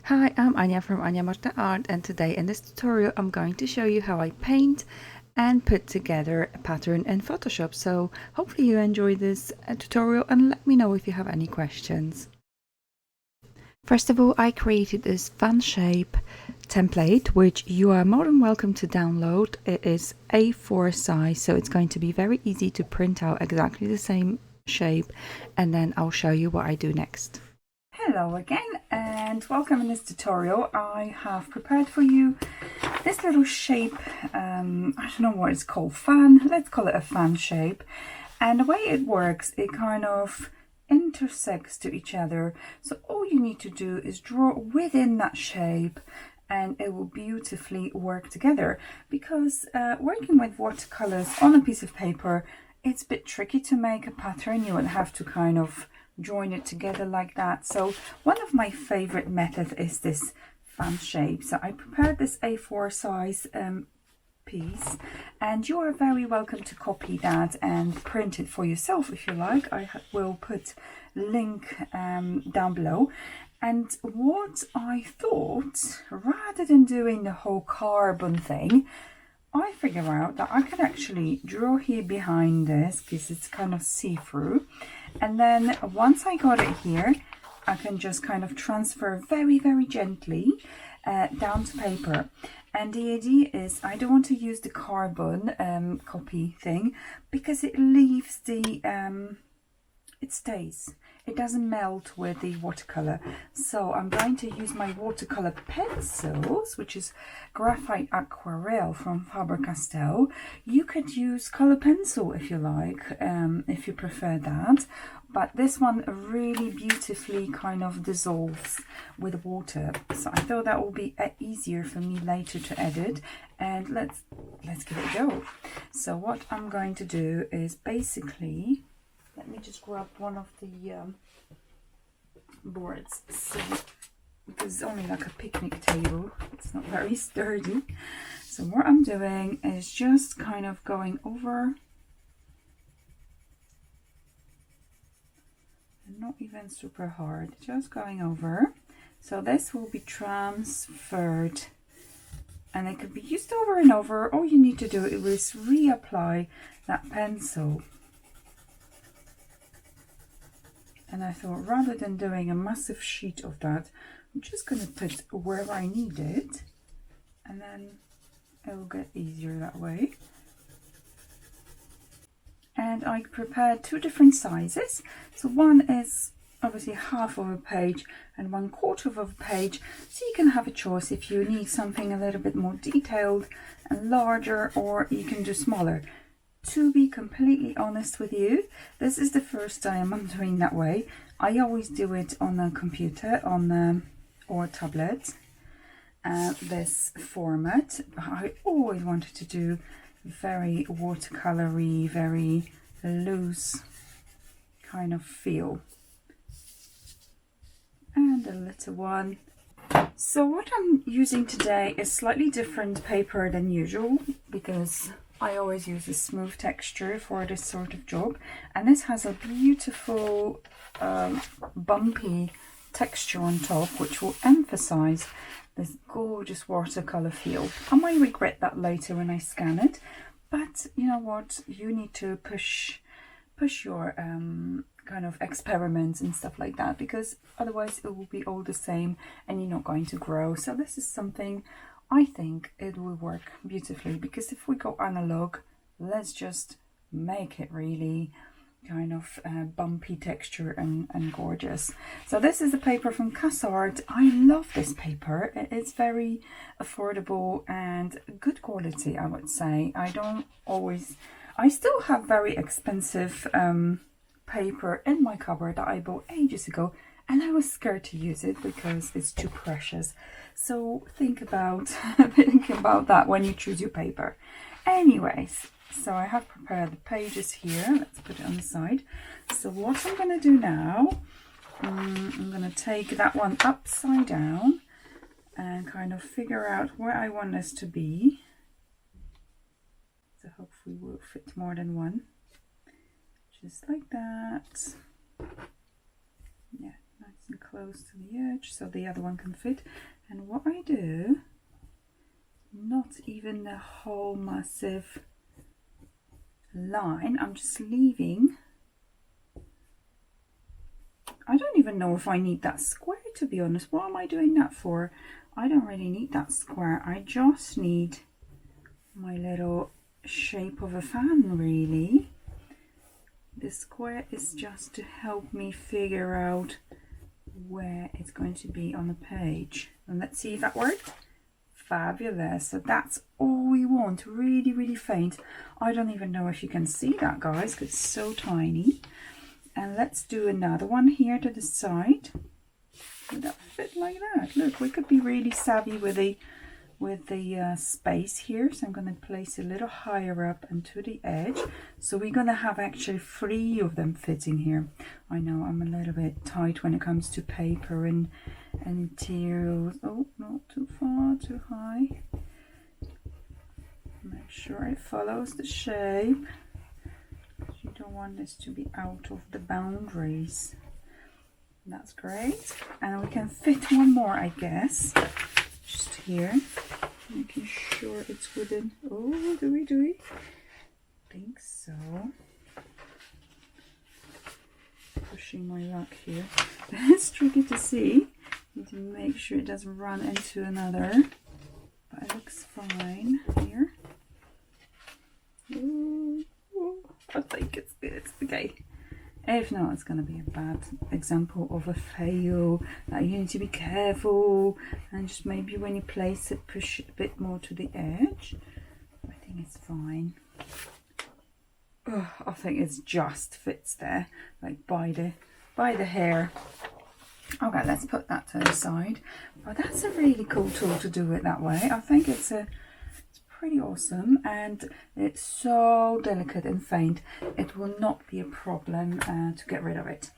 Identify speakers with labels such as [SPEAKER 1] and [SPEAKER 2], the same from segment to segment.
[SPEAKER 1] Hi, I'm Ania from Ania Marta Art, and today in this tutorial I'm going to show you how I paint and put together a pattern in Photoshop. So hopefully you enjoy this tutorial and let me know if you have any questions. First of all, I created this fan shape template, which you are more than welcome to download. It is A4 size, so it's going to be very easy to print out exactly the same shape, and then I'll show you what I do next. Hello again and welcome. In this tutorial I have prepared for you this little shape. I don't know what it's called, fan, let's call it a fan shape. And the way it works, it kind of intersects to each other, so all you need to do is draw within that shape and it will beautifully work together. Because working with watercolors on a piece of paper, it's a bit tricky to make a pattern. You would have to kind of join it together like that. So one of my favorite methods is this fan shape. So I prepared this A4 size piece, and you are very welcome to copy that and print it for yourself if you like. I will put link down below. And what I thought, rather than doing the whole carbon thing, I figure out that I can actually draw here behind this because it's kind of see-through, and then once I got it here, I can just kind of transfer very gently down to paper. And the idea is I don't want to use the carbon copy thing because it leaves the it stays. It doesn't melt with the watercolor. So I'm going to use my watercolor pencils, which is graphite aquarelle from Faber-Castell. You could use color pencil if you like, if you prefer that. But this one really beautifully kind of dissolves with water. So I thought that will be easier for me later to edit. And let's give it a go. So what I'm going to do is basically, let me just grab one of the boards, so, because it's only like a picnic table, it's not very sturdy. So what I'm doing is just kind of going over, and not even super hard, just going over. So this will be transferred and it can be used over and over. All you need to do is reapply that pencil. And I thought, rather than doing a massive sheet of that, I'm just going to put wherever I need it, and then it will get easier that way. And I prepared two different sizes. So one is obviously half of a page and 1/4 of a page. So you can have a choice if you need something a little bit more detailed and larger, or you can do smaller. To be completely honest with you, this is the first time I'm doing that way. I always do it on a computer, or tablet, this format. I always wanted to do very watercolory, very loose kind of feel. And a little one. So what I'm using today is slightly different paper than usual, because I always use a smooth texture for this sort of job, and this has a beautiful bumpy texture on top, which will emphasize this gorgeous watercolor feel. I might regret that later when I scan it, but you know what, you need to push your kind of experiments and stuff like that, because otherwise it will be all the same and you're not going to grow. So this is something I think it will work beautifully, because if we go analog, let's just make it really kind of bumpy texture and gorgeous. So this is a paper from Cassart. I love this paper. It's very affordable and good quality, I would say. I still have very expensive paper in my cupboard that I bought ages ago, and I was scared to use it because it's too precious. So think about that when you choose your paper. Anyways, so I have prepared the pages here. Let's put it on the side. So what I'm going to do now, I'm going to take that one upside down and kind of figure out where I want this to be. So hopefully we'll fit more than one. Just like that. Yeah, nice and close to the edge so the other one can fit. And what I do, not even the whole massive line, I'm just leaving. I don't even know if I need that square, to be honest. What am I doing that for? I don't really need that square. I just need my little shape of a fan, really. The square is just to help me figure out where it's going to be on the page. And let's see if that worked. Fabulous. So that's all we want, really, really faint. I don't even know if you can see that, guys, because it's so tiny. And let's do another one here to the side. Would that fit like that? Look, we could be really savvy with the space here. So I'm going to place a little higher up and to the edge. So we're going to have actually 3 of them fitting here. I know I'm a little bit tight when it comes to paper and materials. Oh, not too far, too high. Make sure it follows the shape. You don't want this to be out of the boundaries. That's great. And we can fit one more, I guess. Just here. Making sure it's within. Oh, do we? Think so. Pushing my luck here. It's tricky to see. Need to make sure it doesn't run into another. But it looks fine here. Ooh. I think it's good. Okay. If not, it's going to be a bad example of a fail. That you need to be careful and just maybe when you place it, push it a bit more to the edge. I think it's fine. Oh, I think it just fits there, like by the hair. Okay, let's put that to the side. But that's a really cool tool to do it that way. I think it's pretty awesome, and it's so delicate and faint, it will not be a problem to get rid of it.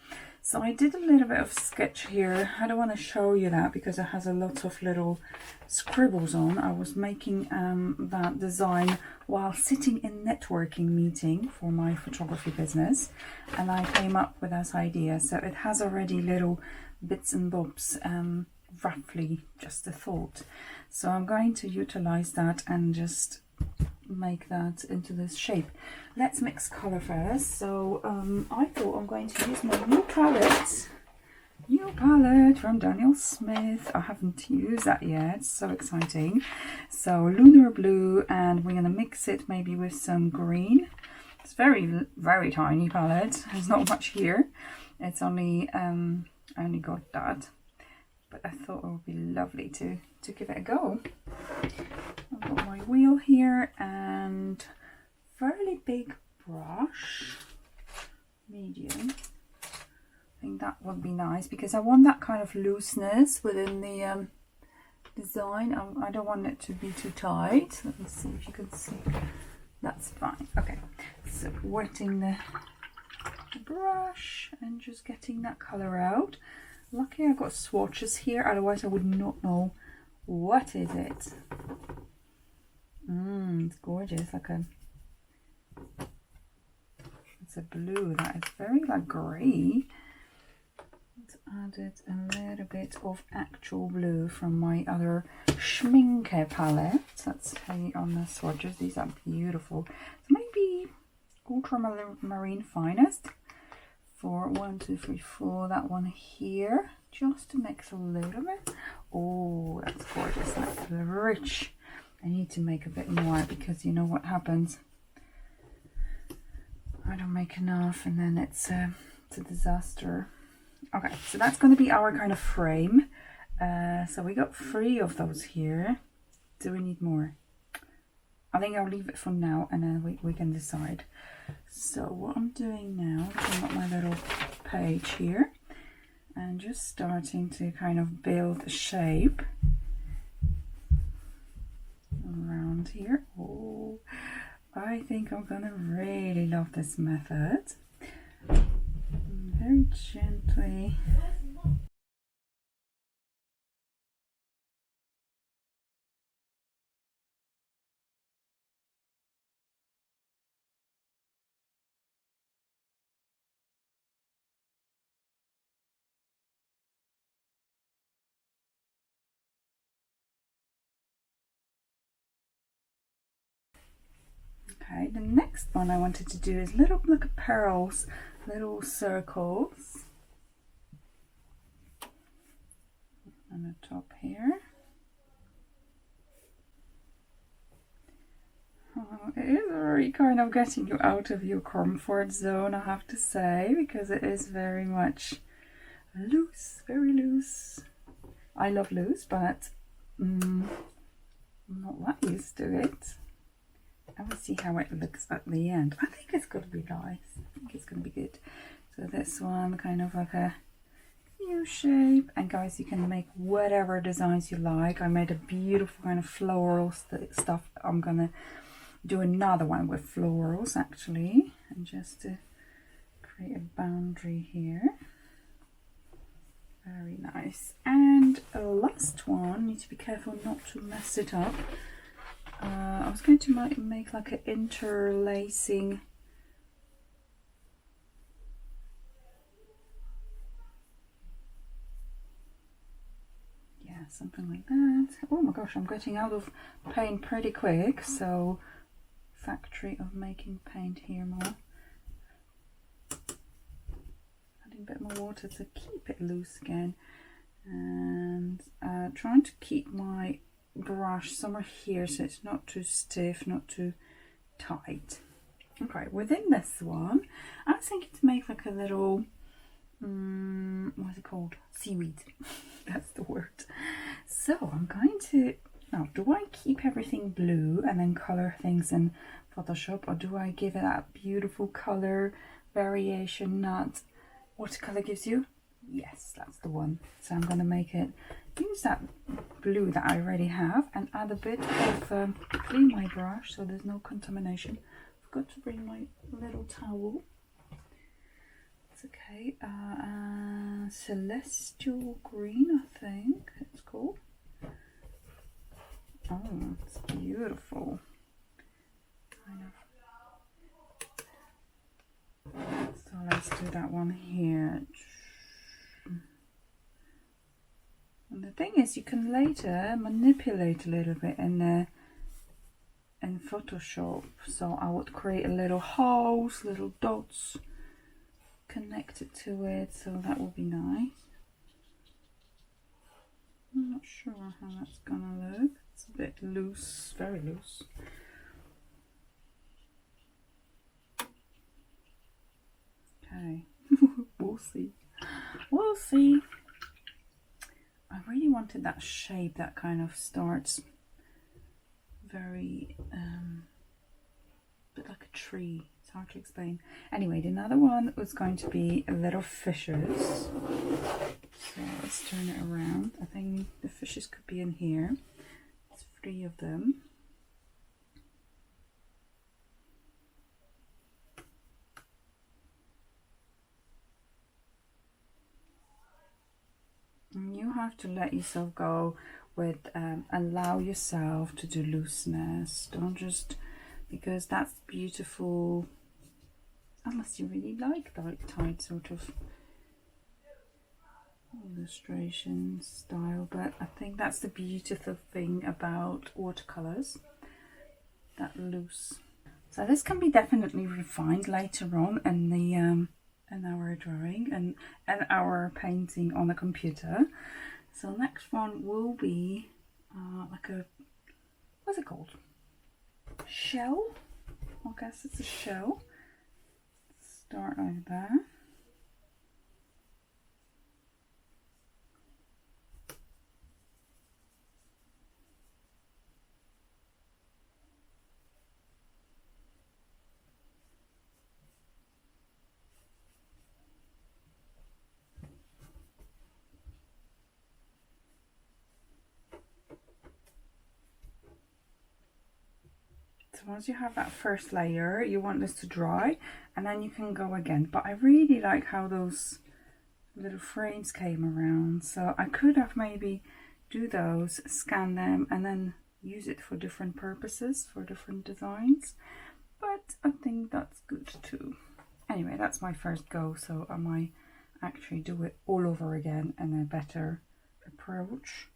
[SPEAKER 1] So I did a little bit of sketch here. I don't want to show you that because it has a lot of little scribbles on. I was making that design while sitting in networking meeting for my photography business, and I came up with this idea. So it has already little bits and bobs, roughly just a thought. So I'm going to utilize that and just make that into this shape. Let's mix color first. So I thought I'm going to use my new palette from Daniel Smith. I haven't used that yet, so exciting. So lunar blue, and we're going to mix it maybe with some green. It's very tiny palette. There's not much here. It's only I only got that, but I thought it would be lovely to give it a go. I've got my wheel here and fairly big brush, medium. I think that would be nice because I want that kind of looseness within the design. I don't want it to be too tight. Let me see if you can see. That's fine. Okay, so wetting the brush and just getting that color out. Lucky I got swatches here, otherwise I would not know what is it. It's gorgeous. It's a blue that is very like grey. Let's add it a little bit of actual blue from my other Schminke palette. Let's say on the swatches, these are beautiful. So maybe Ultramarine Finest for 1, 2, 3, 4. That one here, just to mix a little bit. Oh, that's gorgeous. That's rich. I need to make a bit more because you know what happens. I don't make enough and then it's a disaster. Okay, so that's going to be our kind of frame. So we got 3 of those here. Do we need more? I think I'll leave it for now and then we can decide. So what I'm doing now, I've got my little page here and just starting to kind of build a shape around here. Oh, I think I'm gonna really love this method. Very gently Okay, the next one I wanted to do is little pearls, little circles on the top here. Oh, it is very kind of getting you out of your comfort zone, I have to say, because it is very much loose, very loose. I love loose, but I'm not that used to it. I will see how it looks at the end. I think it's going to be nice. I think it's going to be good. So this one kind of like a U shape, and guys, you can make whatever designs you like. I made a beautiful kind of floral stuff. I'm going to do another one with florals actually, and just to create a boundary here. Very nice. And a last one, need to be careful not to mess it up. I was going to make like an interlacing something like that. Oh my gosh, I'm getting out of paint pretty quick, so factory of making paint here more. Adding a bit more water to keep it loose again, and trying to keep my brush somewhere here so it's not too stiff, not too tight. Okay, within this one I was thinking to make like a little what's it called, seaweed. That's the word. So I'm going to, now do I keep everything blue and then color things in Photoshop, or do I give it that beautiful color variation that watercolor gives you? Yes, that's the one. So I'm going to make it, use that blue that I already have and add a bit of, clean my brush so there's no contamination. Forgot to bring my little towel. It's okay. Celestial green, I think it's called. Oh, it's beautiful. Kind of. So let's do that one here. And the thing is, you can later manipulate a little bit in Photoshop. So I would create a little house, little dots connected to it, so that will be nice. I'm not sure how that's gonna look. It's a bit loose, very loose. Okay, we'll see. We'll see. I really wanted that shape that kind of starts very bit like a tree. It's hard to explain. Anyway, the another one was going to be little fishes. So let's turn it around. I think the fishes could be in here. It's 3 of them. And you have to let yourself go with, allow yourself to do looseness. Don't just, because that's beautiful, unless you really like tight sort of illustration style. But I think that's the beautiful thing about watercolors, that loose. So this can be definitely refined later on in the in our drawing and our painting on the computer. So next one will be like a, what's it called? Shell? I guess it's a shell. Start like that. So once you have that first layer, you want this to dry and then you can go again. But I really like how those little frames came around. So I could have maybe do those, scan them, and then use it for different purposes, for different designs. But I think that's good too. Anyway, that's my first go. So I might actually do it all over again and a better approach.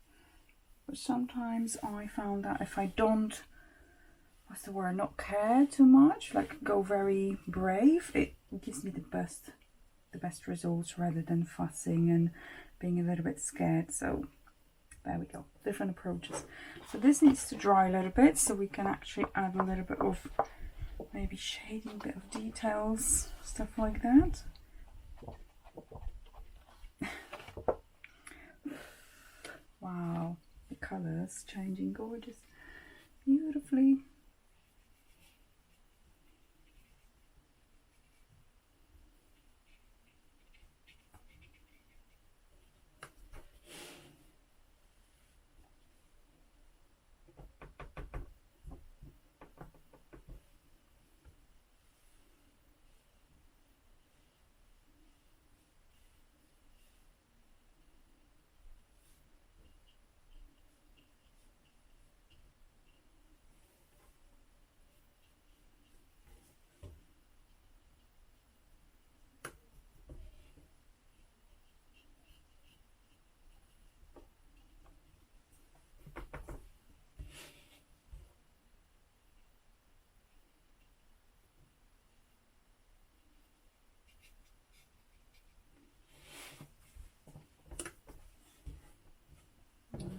[SPEAKER 1] But sometimes I found that if I don't what's the word, not care too much, like go very brave. It gives me the best results rather than fussing and being a little bit scared. So there we go, different approaches. So this needs to dry a little bit so we can actually add a little bit of maybe shading, bit of details, stuff like that. Wow, the colours changing gorgeous, beautifully.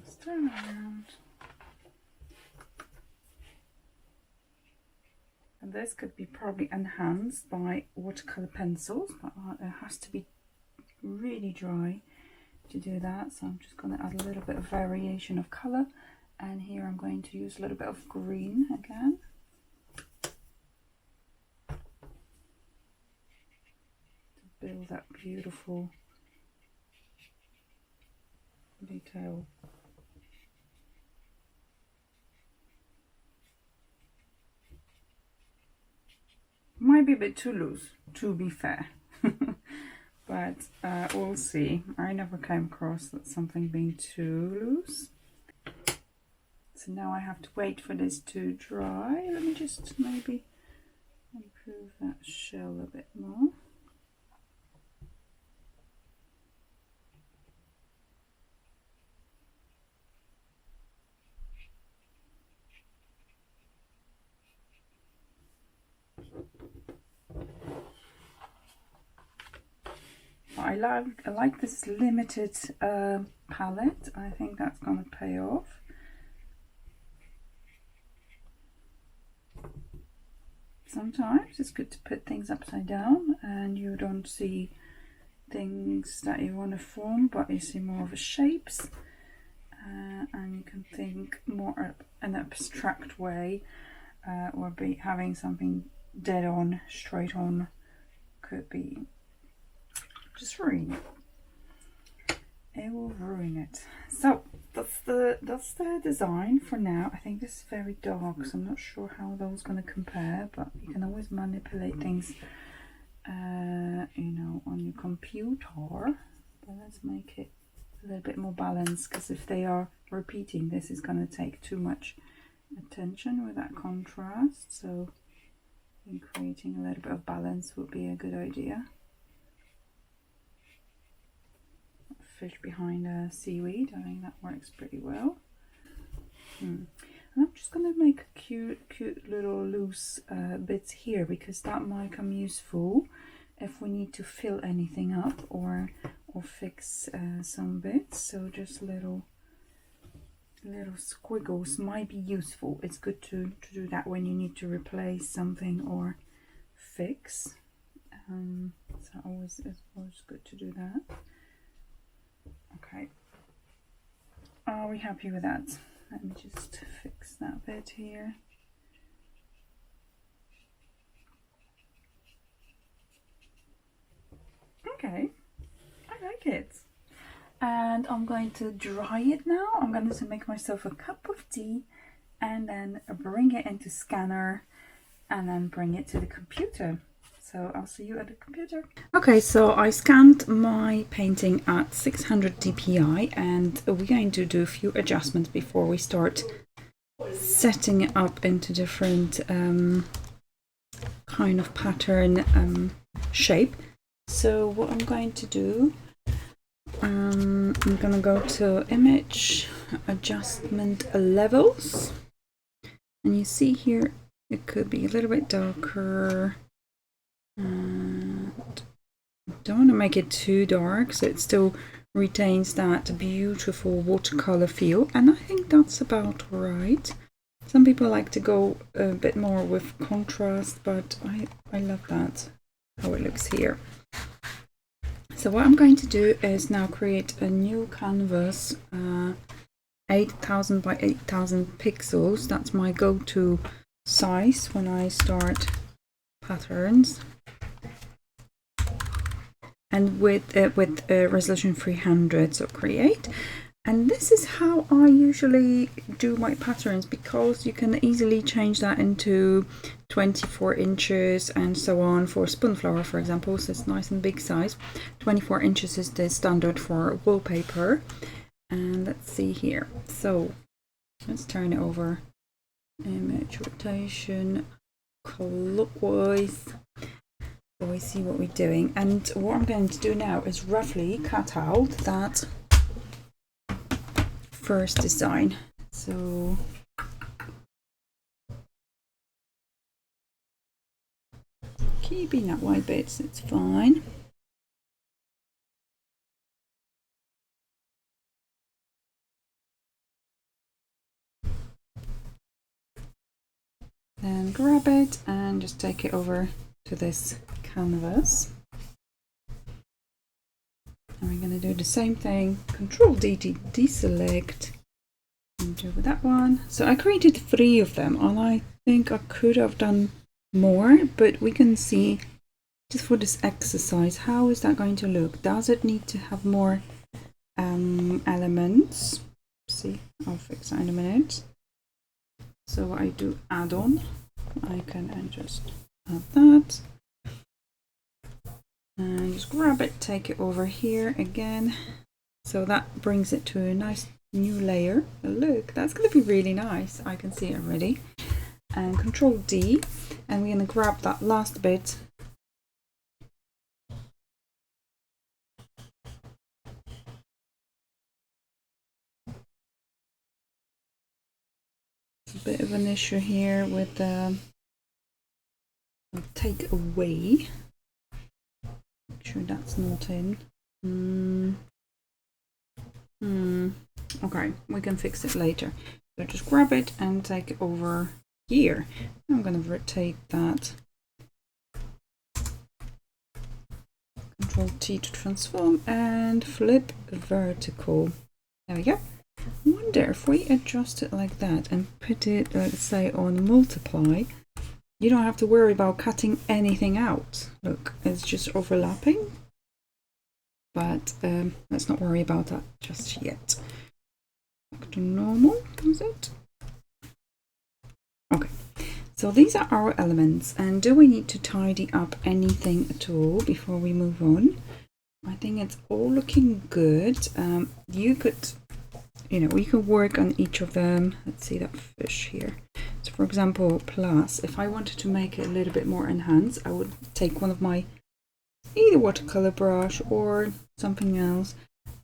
[SPEAKER 1] Let's turn around. And this could be probably enhanced by watercolor pencils, but it has to be really dry to do that. So I'm just going to add a little bit of variation of color, and here I'm going to use a little bit of green again. To build that beautiful detail. Might be a bit too loose, to be fair. But we'll see. I never came across something being too loose. So now I have to wait for this to dry. Let me just maybe improve that shell a bit more. I like this limited palette. I think that's going to pay off. Sometimes it's good to put things upside down and you don't see things that you want to form, but you see more of a shapes, and you can think more in an abstract way, or be having something dead on, straight on, could be just ruin it. It will ruin it. So that's the design for now. I think this is very dark, so I'm not sure how those going to compare, but you can always manipulate things, you know, on your computer. But let's make it a little bit more balanced, because if they are repeating, this is going to take too much attention with that contrast. So I think creating a little bit of balance would be a good idea. Fish behind a seaweed, I think that works pretty well. And I'm just going to make cute little loose bits here, because that might come useful if we need to fill anything up or fix some bits. So just little squiggles might be useful. It's good to do that when you need to replace something or fix. So it's always good to do that. Okay, are we happy with that? Let me just fix that bit here. Okay, I like it. And I'm going to dry it now. I'm going to make myself a cup of tea and then bring it into scanner and then bring it to the computer. So I'll see you at the computer. Okay, so I scanned my painting at 600 dpi, and we're going to do a few adjustments before we start setting it up into different kind of pattern shape. So what I'm going to do, I'm going to go to image adjustment levels, and you see here It could be a little bit darker. And don't want to make it too dark so it still retains that beautiful watercolor feel, and I think that's about right. Some people like to go a bit more with contrast, but I love that, how it looks here. So what I'm going to do is now create a new canvas, 8000 by 8000 pixels. That's my go-to size when I start patterns. And with resolution 300, so create. And this is how I usually do my patterns, because you can easily change that into 24 inches and so on for Spoonflower, for example. So it's nice and big size. 24 inches is the standard for wallpaper. And let's see here. So let's turn it over. Image rotation clockwise. So we see what we're doing, and what I'm going to do now is roughly cut out that first design. So keeping that white bits, it's fine. Then grab it and just take it over to this canvas. And we're going to do the same thing, Control D to deselect, and do with that one. So I created 3 of them, and I think I could have done more, but we can see just for this exercise, how is that going to look? Does it need to have more elements? See, I'll fix that in a minute. So I do add on, I can just add that. And just grab it, take it over here again. So that brings it to a nice new layer. Look, that's going to be really nice. I can see it already. And Control D, and we're going to grab that last bit. It's a bit of an issue here with the take away. Make sure that's not in. Okay, we can fix it later. So just grab it and take it over here. I'm going to rotate that. Control T to transform and flip vertical. There we go. I wonder if we adjust it like that and put it, let's say, on multiply, you don't have to worry about cutting anything out. Look, it's just overlapping. But let's not worry about that just yet. Back to normal, is it? Okay, so these are our elements. And do we need to tidy up anything at all before we move on? I think it's all looking good. You could, you can work on each of them. Let's see that fish here. So for example, plus, if I wanted to make it a little bit more enhanced, I would take one of my either watercolor brush or something else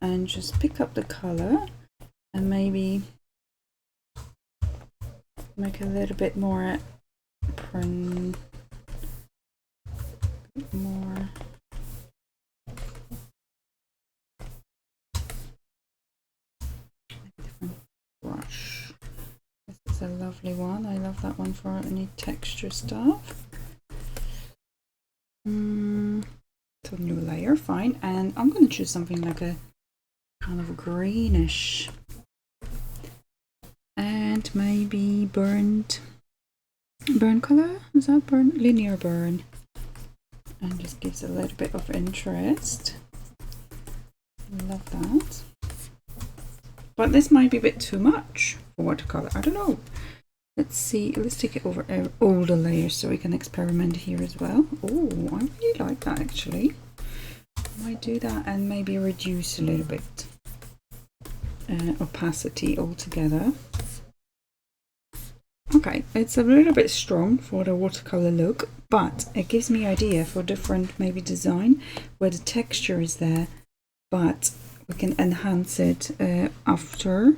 [SPEAKER 1] and just pick up the color and maybe make a little bit more different brush. This is a lovely one. I love that one for any texture stuff. So new layer, fine. And I'm going to choose something like a kind of greenish and maybe burn color. Is that burn? Linear burn. And just gives a little bit of interest. Love that. But this might be a bit too much for watercolor. I don't know. Let's see. Let's take it over all the layers so we can experiment here as well. Oh, I really like that actually. I might do that and maybe reduce a little bit opacity altogether. Okay, it's a little bit strong for the watercolor look, but it gives me idea for different maybe design where the texture is there, but we can enhance it after.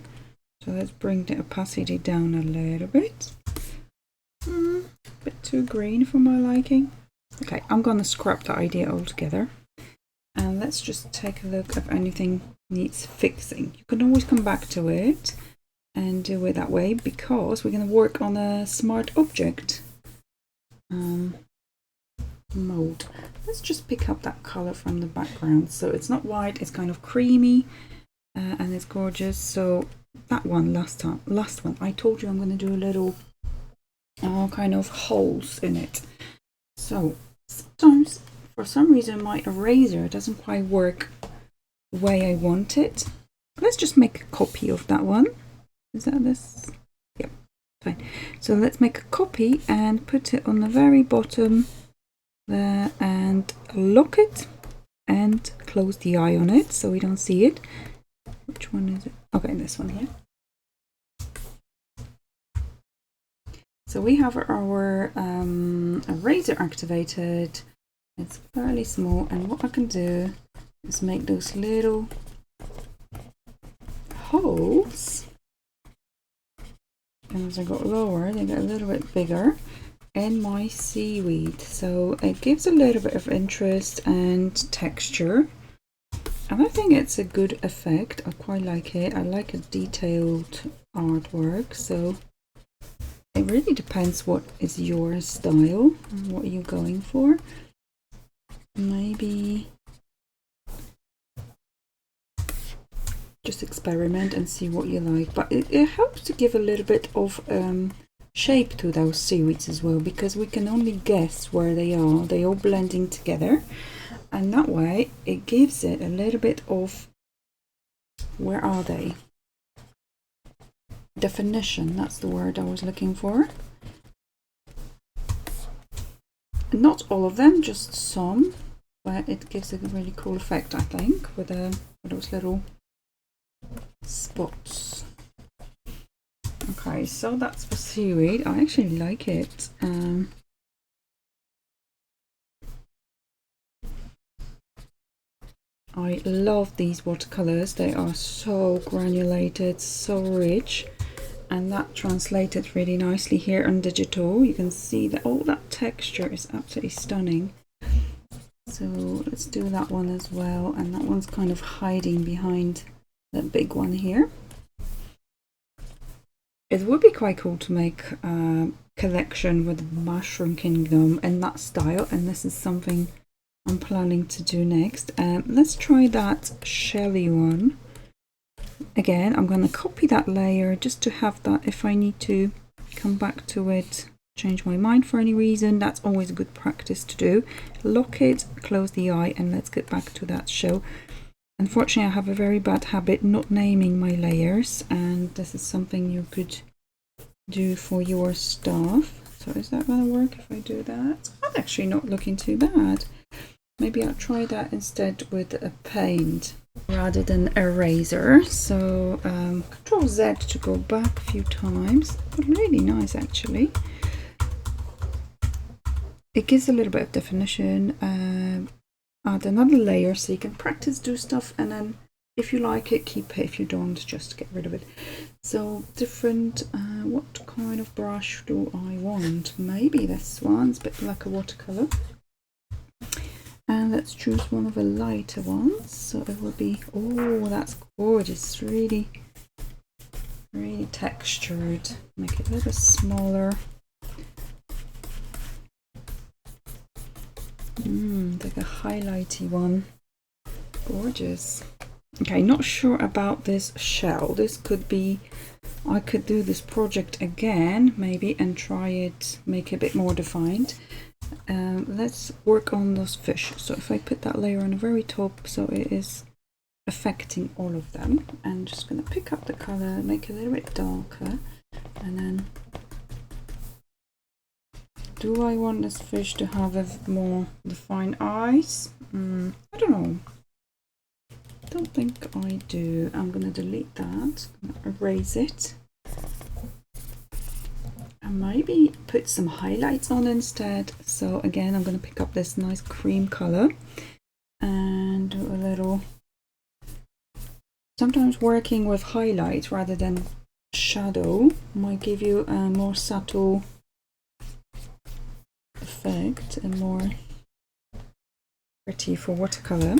[SPEAKER 1] So let's bring the opacity down a little bit. too green for my liking. Okay, I'm gonna scrap the idea altogether. And let's just take a look if anything needs fixing. You can always come back to it and do it that way, because we're going to work on a smart object mode. Let's just pick up that color from the background. So it's not white, it's kind of creamy and it's gorgeous. So that one, last one, I told you I'm going to do a little kind of holes in it. So sometimes for some reason my eraser doesn't quite work the way I want it. Let's just make a copy of that one. Is that this? Yep, fine. So let's make a copy and put it on the very bottom there and lock it and close the eye on it so we don't see it. Which one is it? Okay, this one here. So we have our eraser activated. It's fairly small, and what I can do is make those little holes. And as I got lower, they get a little bit bigger in my seaweed. So it gives a little bit of interest and texture. And I think it's a good effect. I quite like it. I like a detailed artwork. So it really depends what is your style and what you're going for. Maybe just experiment and see what you like, but it helps to give a little bit of shape to those seaweeds as well, because we can only guess where they are. They all blending together, and that way it gives it a little bit of, where are they, definition. That's the word I was looking for. Not all of them, just some, but it gives a really cool effect, I think, with those little spots. Okay, so that's for seaweed. I actually like it. I love these watercolors. They are so granulated, so rich, and that translated really nicely here on digital. You can see that all that texture is absolutely stunning. So let's do that one as well, and that one's kind of hiding behind that big one here. It would be quite cool to make a collection with Mushroom Kingdom in that style, and this is something I'm planning to do next. Let's try that shelly one. Again, I'm going to copy that layer just to have that if I need to come back to it, change my mind for any reason. That's always a good practice to do. Lock it, close the eye, and let's get back to that shell. Unfortunately, I have a very bad habit not naming my layers, and this is something you could do for your stuff. So is that going to work if I do that? That's actually not looking too bad. Maybe I'll try that instead with a paint rather than eraser. So Control Z to go back a few times. But really nice, actually. It gives a little bit of definition. Add another layer so you can practice, do stuff, and then if you like it, keep it. If you don't, just get rid of it. So different, what kind of brush do I want? Maybe this one's a bit like a watercolor. And let's choose one of the lighter ones. So it will be, oh, that's gorgeous. Really, really textured. Make it a little smaller. Like a highlighty one. Gorgeous. Okay, not sure about this shell. This could be, I could do this project again maybe and try it, make it a bit more defined. Let's work on those fish. So if I put that layer on the very top, so it is affecting all of them, and just going to pick up the color, make it a little bit darker, and then do I want this fish to have a more defined eyes? I don't know. I don't think I do. I'm going to delete that, erase it, and maybe put some highlights on instead. So again, I'm going to pick up this nice cream color and do a little, sometimes working with highlights rather than shadow might give you a more subtle effect and more pretty for watercolor.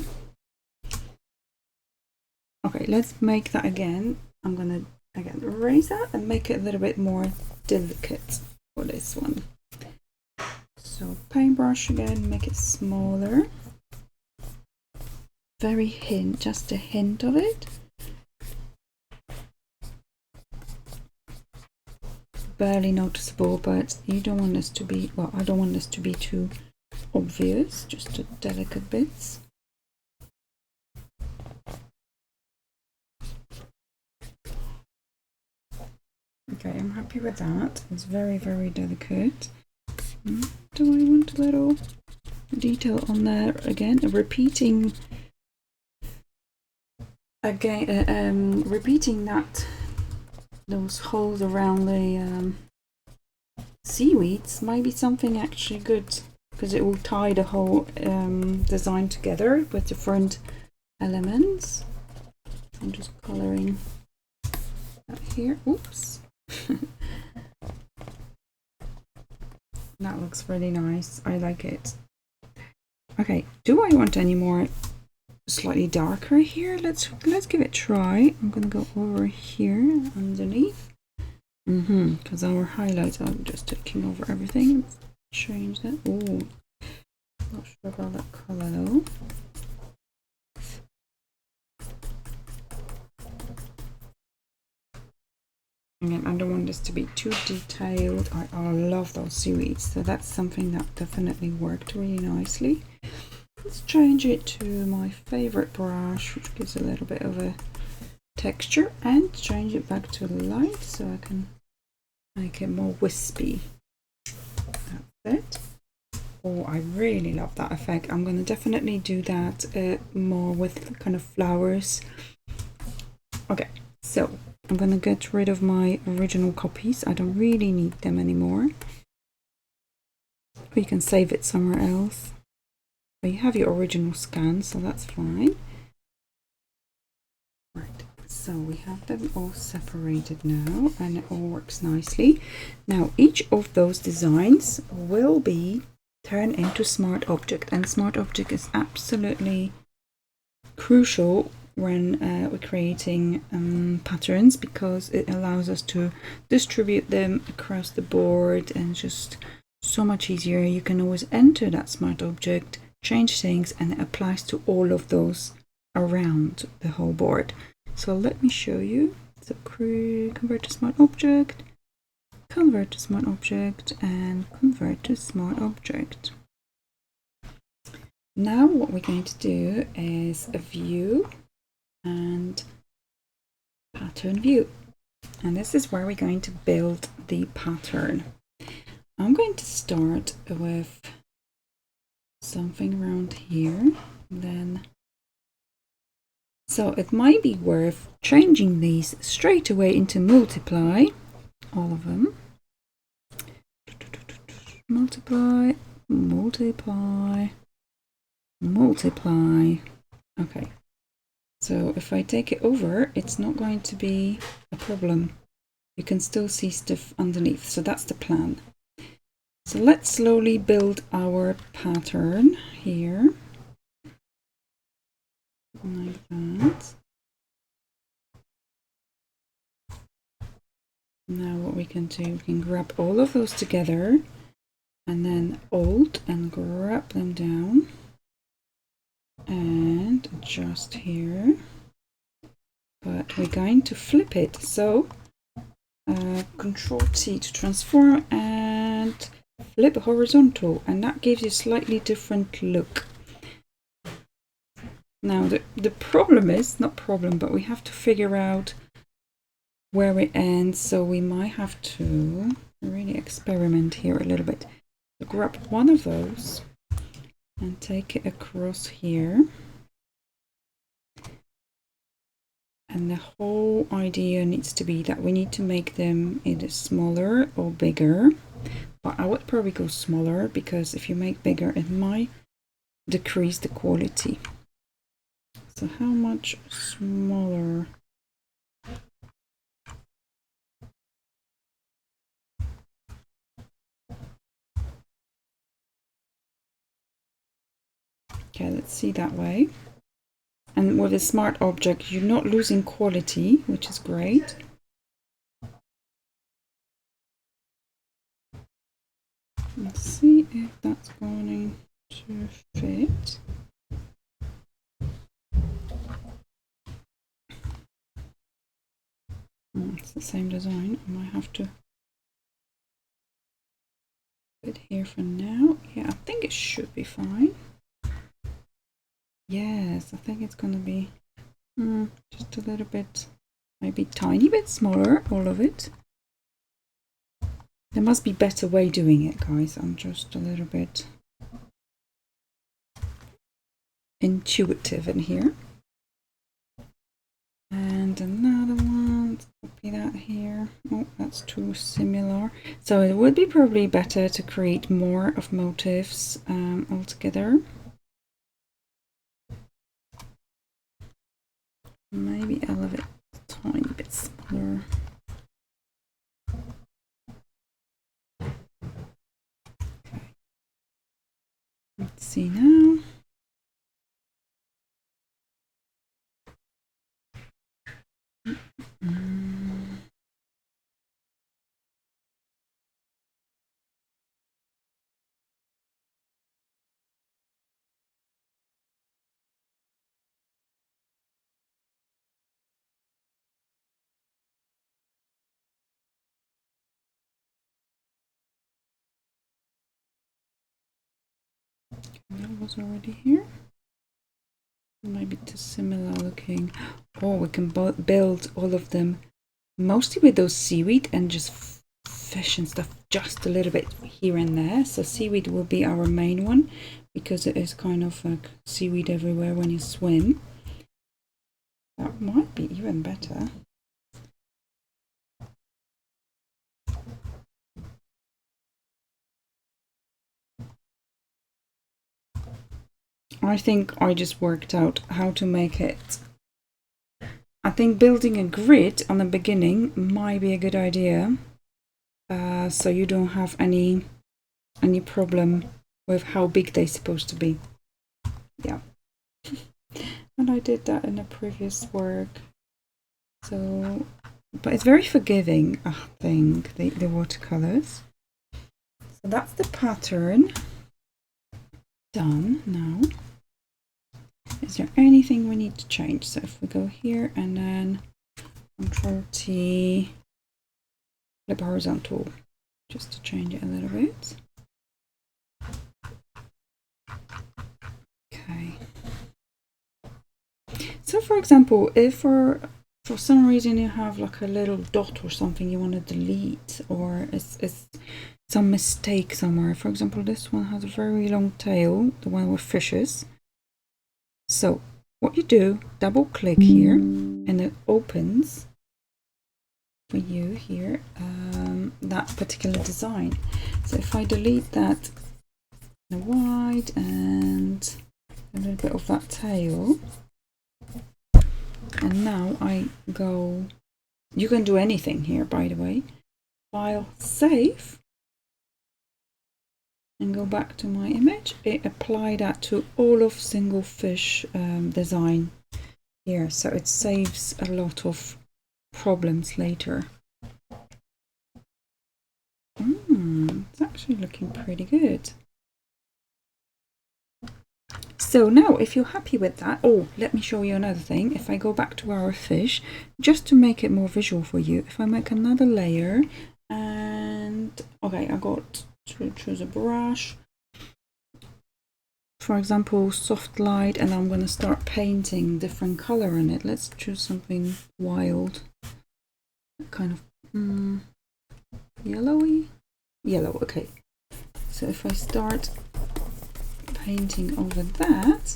[SPEAKER 1] Okay, let's make that again. I'm gonna again erase that and make it a little bit more delicate for this one. So paintbrush again, make it smaller. Very hint, just a hint of it. Barely noticeable, but you don't want this to be, well, I don't want this to be too obvious, just the delicate bits. Okay, I'm happy with that. It's very, very delicate. Do I want a little detail on there again? Repeating again, repeating that those holes around the seaweeds might be something actually good, because it will tie the whole design together with different elements. I'm just coloring that here. Oops. That looks really nice. I like it. Okay, do I want any more slightly darker here? Let's give it a try. I'm gonna go over here underneath. Because our highlights are just taking over everything. Let's change that. Oh, not sure about that color though. Again, I don't want this to be too detailed. I love those seaweeds, so that's something that definitely worked really nicely. Let's change it to my favorite brush, which gives a little bit of a texture, and change it back to light so I can make it more wispy. That's it. Oh, I really love that effect. I'm going to definitely do that more with kind of flowers. Okay, so I'm going to get rid of my original copies. I don't really need them anymore. Or you can save it somewhere else. But you have your original scan, so that's fine. Right, so we have them all separated now, and it all works nicely. Now, each of those designs will be turned into Smart Object, and Smart Object is absolutely crucial when we're creating patterns, because it allows us to distribute them across the board, and just so much easier. You can always enter that Smart Object, change things, and it applies to all of those around the whole board. So let me show you. So convert to Smart Object, convert to Smart Object, and convert to Smart Object. Now what we're going to do is a view and pattern view, and this is where we're going to build the pattern. I'm going to start with something around here, then so it might be worth changing these straight away into multiply, all of them. Multiply, multiply, multiply. Okay, so if I take it over, it's not going to be a problem. You can still see stuff underneath, so that's the plan. So let's slowly build our pattern here, like that. Now what we can do, we can grab all of those together, and then Alt and grab them down, and adjust here. But we're going to flip it, so Control T to transform, and flip horizontal, and that gives you a slightly different look. Now the problem is, not problem, but we have to figure out where it ends, so we might have to really experiment here a little bit. So grab one of those and take it across here. And the whole idea needs to be that we need to make them either smaller or bigger. But I would probably go smaller, because if you make bigger, it might decrease the quality. So how much smaller? Okay, let's see that way. And with a smart object, you're not losing quality, which is great. Let's see if that's going to fit. It's the same design. I might have to put it here for now. Yeah, I think it should be fine. Yes, I think it's going to be just a little bit, maybe tiny bit smaller, all of it. There must be a better way doing it, guys. I'm just a little bit intuitive in here. And another one, let's copy that here. Oh, that's too similar. So it would be probably better to create more of motifs altogether. Maybe elevate a tiny bit smaller. Okay. Let's see now. That was already here. Maybe too similar looking. Oh, we can build all of them mostly with those seaweed and just fish and stuff just a little bit here and there. So seaweed will be our main one because it is kind of like seaweed everywhere when you swim. That might be even better. I think I just worked out how to make it. I think building a grid on the beginning might be a good idea, so you don't have any problem with how big they're supposed to be. Yeah. And I did that in a previous work. So, but it's very forgiving, I think, the watercolors. So that's the pattern done now. Is there anything we need to change? So if we go here and then Control T, flip horizontal, just to change it a little bit. Okay. So for example, if for some reason you have like a little dot or something you want to delete, or it's some mistake somewhere. For example, this one has a very long tail, the one with fishes. So what you do, double click here and it opens for you here that particular design. So if I delete that, the white and a little bit of that tail, and now I go, you can do anything here, by the way, file, save, and go back to my image. It apply that to all of single fish design here, so it saves a lot of problems later. It's actually looking pretty good. So now if you're happy with that, oh, let me show you another thing. If I go back to our fish, just to make it more visual for you, if I make another layer and okay, I got to choose a brush, for example soft light, and I'm going to start painting different color in it. Let's choose something wild, kind of yellowy, yellow. Okay, so if I start painting over that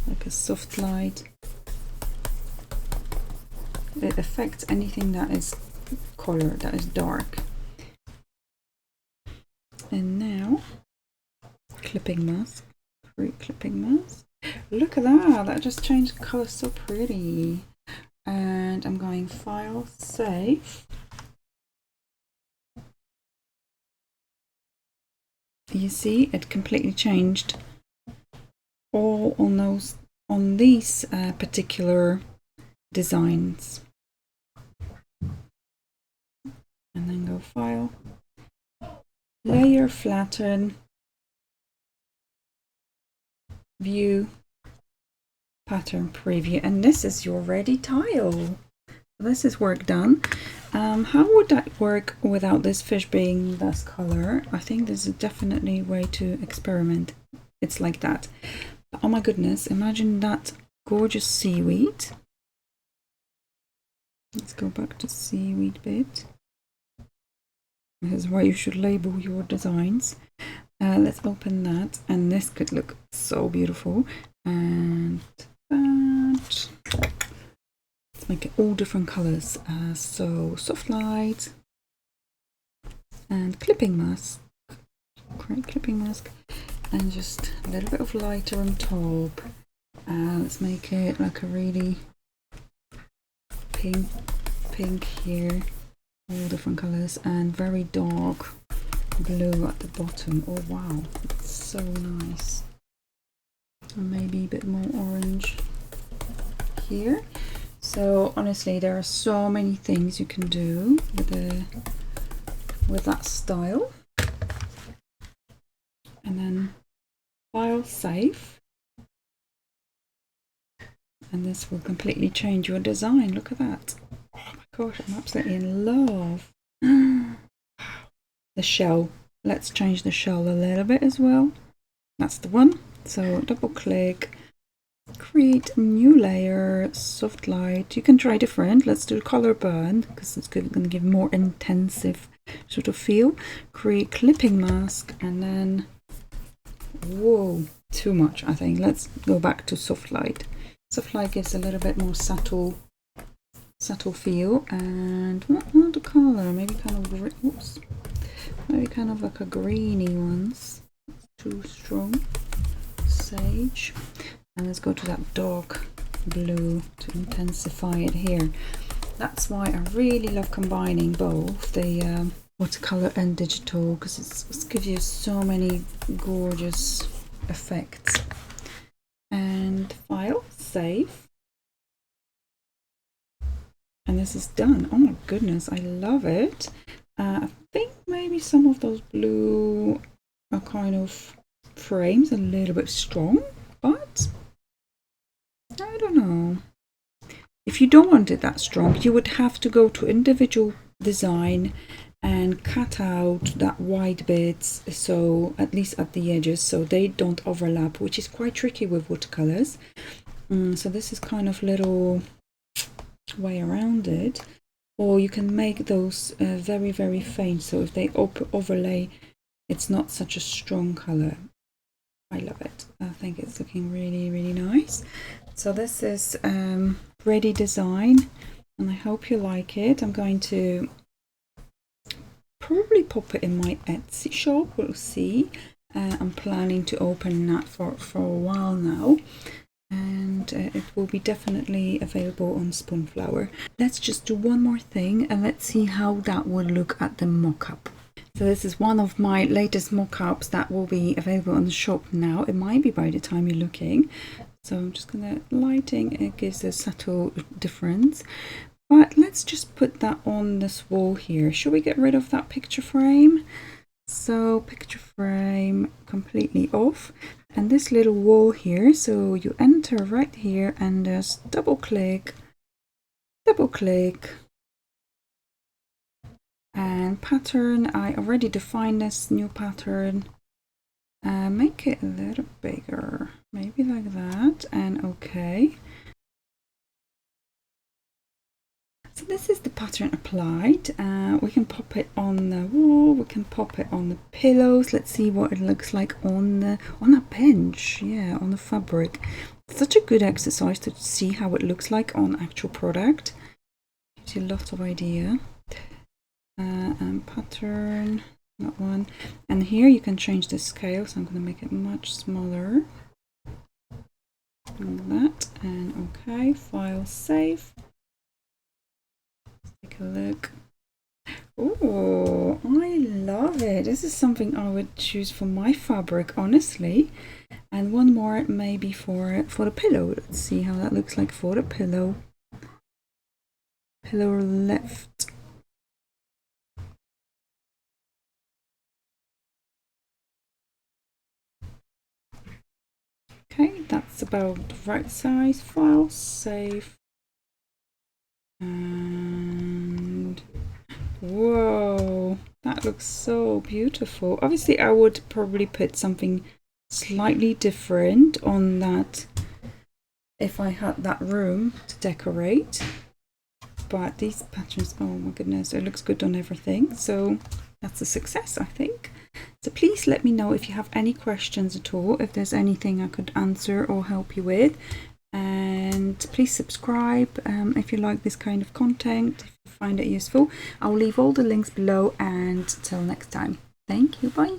[SPEAKER 1] like a soft light, it affects anything that is color, that is dark. And now clipping mask, create clipping mask. Look at that, that just changed color so pretty. And I'm going file, save. You see it completely changed all on these particular designs. And then go File, Layer, Flatten, View, Pattern Preview, and this is your ready tile. This is work done. How would that work without this fish being this color? I think this is definitely a way to experiment. It's like that. But oh my goodness, imagine that gorgeous seaweed. Let's go back to seaweed bit. This is why you should label your designs. Let's open that, and this could look so beautiful. And that. Let's make it all different colors. So soft light and clipping mask. Great clipping mask, and just a little bit of lighter on top. Let's make it like a really pink here. All different colors, and very dark blue at the bottom. Oh wow, it's so nice. And maybe a bit more orange here. So honestly, there are so many things you can do with that style. And then File, Save, and this will completely change your design. Look at that. Oh my gosh, I'm absolutely in love. The shell, let's change the shell a little bit as well. That's the one. So double click, create a new layer, soft light. You can try different. Let's do color burn because it's going to give more intensive sort of feel. Create clipping mask, and then whoa, too much I think. Let's go back to soft light. Soft light gives a little bit more subtle feel. And what watercolor? Maybe kind of maybe kind of like a greeny ones. Too strong. Sage. And let's go to that dark blue to intensify it here. That's why I really love combining both the watercolor and digital, because it gives you so many gorgeous effects. And File, Save, and this is done. Oh my goodness, I love it. I think maybe some of those blue are kind of frames a little bit strong, but I don't know. If you don't want it that strong, you would have to go to individual design and cut out that white bits, so at least at the edges, so they don't overlap, which is quite tricky with watercolors. So this is kind of little way around it. Or you can make those very, very faint, so if they overlay, it's not such a strong color. I love it. I think it's looking really, really nice. So this is ready design, and I hope you like it. I'm going to probably pop it in my Etsy shop. We'll see. I'm planning to open that for a while now, and it will be definitely available on Spoonflower. Let's just do one more thing, and let's see how that will look at the mock-up. So this is one of my latest mock-ups that will be available on the shop now. It might be by the time you're looking. So I'm just gonna lighting, it gives a subtle difference. But let's just put that on this wall here. Should we get rid of that picture frame? So picture frame completely off. And this little wall here, so you enter right here and just double click, and pattern. I already defined this new pattern. Make it a little bigger, maybe like that, and okay. So this is the pattern applied. We can pop it on the wall, we can pop it on the pillows. Let's see what it looks like on a bench, yeah, on the fabric. Such a good exercise to see how it looks like on actual product. Gives you lots of idea. And pattern, that one. And here you can change the scale, so I'm going to make it much smaller. Like that, and okay, File, Save. Take a look. Oh, I love it. This is something I would choose for my fabric, honestly. And one more maybe for the pillow. Let's see how that looks like for the pillow. Pillow left. Okay, that's about the right size. File, save. And whoa, that looks so beautiful. Obviously, I would probably put something slightly different on that if I had that room to decorate. But these patterns, oh my goodness, it looks good on everything. So that's a success, I think. So please let me know if you have any questions at all, if there's anything I could answer or help you with. And please subscribe if you like this kind of content, if you find it useful. I'll leave all the links below, and till next time. Thank you, bye.